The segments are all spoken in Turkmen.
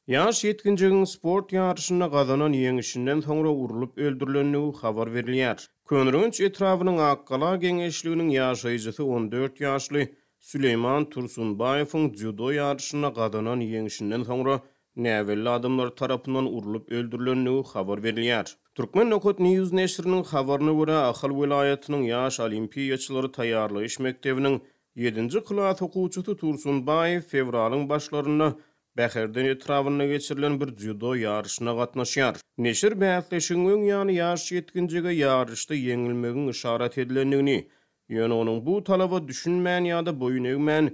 Yaş yetkinjigin sport yarışyna gazanan ýeňişinden soňra urulup öldürilenligi habar berilýär. Könrünç etrawynyň akkala geňeşliginiň ýaşaýjysy 14 ýaşly Süleyman Tursunbaýewiň judo yarışyna gazanan ýeňişinden soňra näwelli adamlar tarapyndan urulup öldürilenligi habar berilýär. Türkmen Nokot News neşriniň habaryna görä Ahal welaýatynyň ýaş olimpiýaçylary taýýarlyş mektebiniň 7-nji klas okuwçysy Tursunbaýew fevralyň başlaryna Bäherden etrawyna geçirilen bir judo yarışyna gatnaşýar. Neşir bähleşigiň ýany ýaş yetkinjige yarışda ýeňilmegiň işaret edilendigini, ýöne onuň bu talaba düşünmän ýa-da boyun egmän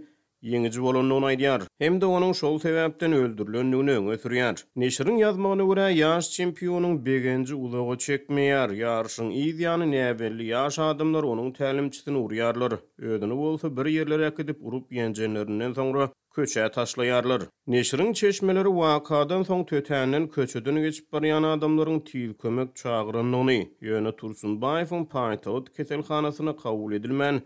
ýeňiji bolanyny aýdýar. Hem de onuň şol sebäpden öldürilendigini öňe sürýär. Neşiriň ýazmagyna görä ýaş çempionuň begenji uzaga çekmeýär. Yarışyň ýa-da näwelli ýaş adamlar onuň tälimçisini urýarlar. Ödüni bolsa bir ýerlere akdyp urup ýenjenlerinden soňra köçe taşlaýarlar. Neşiriň çeşmeleri wakadan soň tötänden köçeden geçip barýan adamlaryň tiil kömek çagyranyny, ýöne Tursunbaýewiň paýtagat keselhanasyna kabul edilmän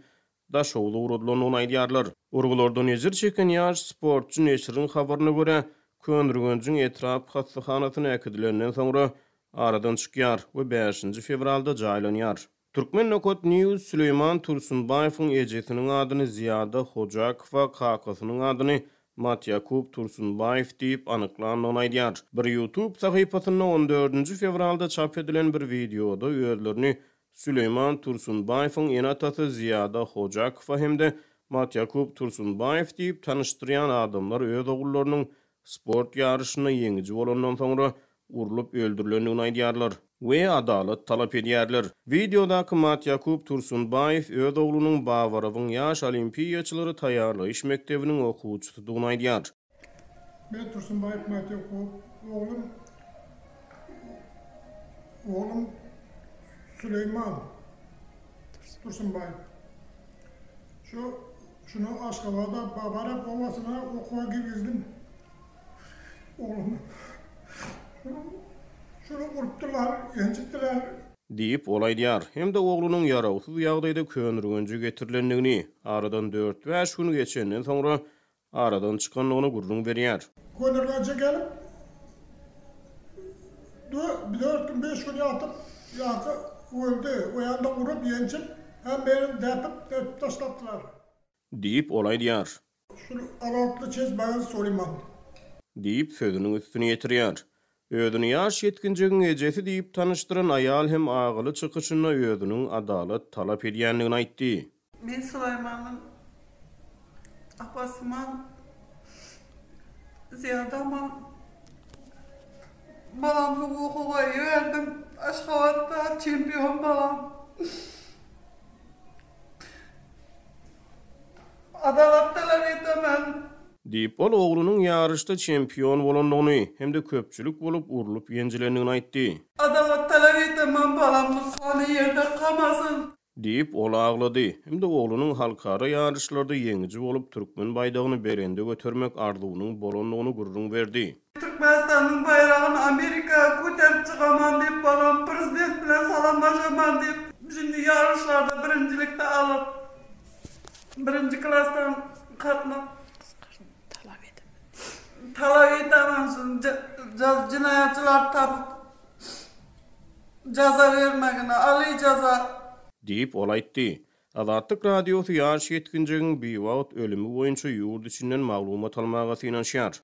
daşowly urudylyny aýdýarlar. Urgulardan ejir çeken ýaş sportçy neşiriň habaryna görä, Könrünçiň etrap hassahanasyna äkidilenden soňra aradan çykýar we 5-nji fevralda jaýlanýar. Türkmen Nokot News Süleyman Tursunbaýewiň ejesiniň adyny Ziyada Hojakowa, kakasynyň adyny Matyakup Tursunbaýew diýip anyklanýany aýdýar. Bir YouTube sahypasyna 14-nji fevralda çap edilen bir videoda öýerlerini Süleyman Tursunbaýewiň enatasy Ziyada Hojakowa hemde Matyakup Tursunbaýew diýip tanışdyrýan adamlar öz ogullarynyň sport ýarışyna ýeňiji bolandan soňra urulup öldürilendigini aýdýarlar we adalet talap edýärler. Videodaky Matyakup Tursunbaýew öz oglunyň Bawarowyň ýaş olimpiýaçylary taýýarlyş mektebiniň okuwçysydygyny aýdýar. Ben Tursunbaýew Matyakup, oğlum Süleyman Tursunbaýew. Şunu Aşgabatda Bawarov owasyna okuwa girgizdim. Oğlum. Şunu urupdylar, ýenjitdiler diýip olaýdýar. Hem de oglunyň ýarawsyz ýagdaýda könrügenji getirilendigini, aradan 4-5 gün geçenden soňra aradan çykanlygyny gurrun berýär. Könrügenji gelip 4-5 gün ýatyp öldü. O ýanda urup ýenjip hem beni depip taşladylar diýip olaýdýar. Şunu aratly çezmäň Süleyman diýip sözüniň üstüne ýetirýär. Ödüni ýaş yetkinjigiň ejesi diýip tanışdyran aýal hem agyly çykyşyna ödüniň adalet talap edýändigini aýtdy. Men Süleyman'ın apasyman Ziyadama balamly okuwa ýerdim. Aşgabatda çempion balam. Adalet talap edemän diýip ol oglunyň ýarışda çempion bolandygyny hem de köpçülik bolup urulup ýenjilendigini aýtdy. Adalet talap edemän balamly sany ýerde kalmasyn diýip ol aglady. Hem de oglunyň halkara ýarışlarda ýeňiji bolup türkmen baýdagyny berende götürmek arzuwynyň bolandygyny gurrun berdi. Türkmenistanyň baýragyny Amerika köterip çygaman diýip balam prezident bilen salamlaşaman diýip şimdi ýarışlarda birinjilikde alyp birinji klasdan katnap talap edemän jinaýatçylar tabyp jaza bermegine aly jaza diýip olaýtdy. Azatlyk radiosy ýaş yetkinjigiň bir wagt ölümi boýunça ýurt içinden maglumat almaga synanýar.